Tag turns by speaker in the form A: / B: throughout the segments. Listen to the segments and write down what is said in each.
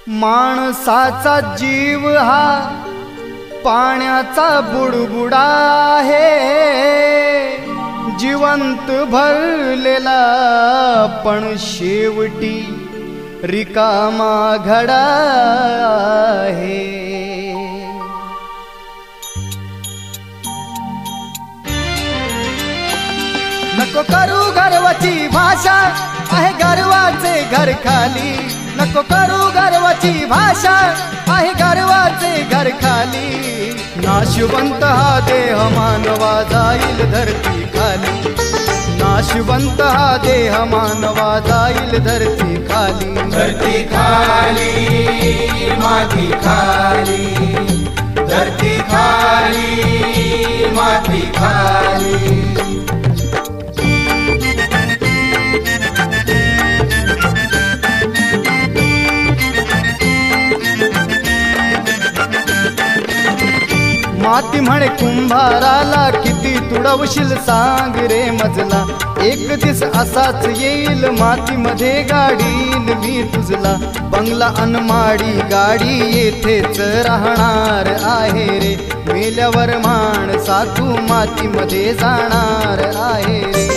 A: माणसाचा जीव हा पाण्याचा बुडबुडा आहे, जिवंत भरलेला पण शेवटी रिकामा घडा आहे। नको करू गर्वाची भाषा, आहे गर्वाचे घर खाली। नको करू गर्वाची भाषा, आहे गर्वाचे घर खाली। नाशवंत हा देह मानवा जाईल धरती खाली, नाशवंत हा देह मानवा जाईल धरती खाली।
B: धरती खाली माती खाली, धरती खाली माती खाली।
A: माती म्हणे कुंभाराला, किती तुडवशील सांग रे मजला। एक दिस असाच येईल मातीमध्ये गाडील मी तुझला। बंगला अनमाडी गाडी येथेच राहणार आहे रे, मेल्यावर माणसा तू मातीमध्ये जाणार आहे रे।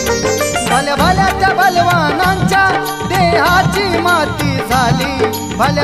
A: भल्या भल्याच्या बलवानांच्या देहाची माती झाली, भल्या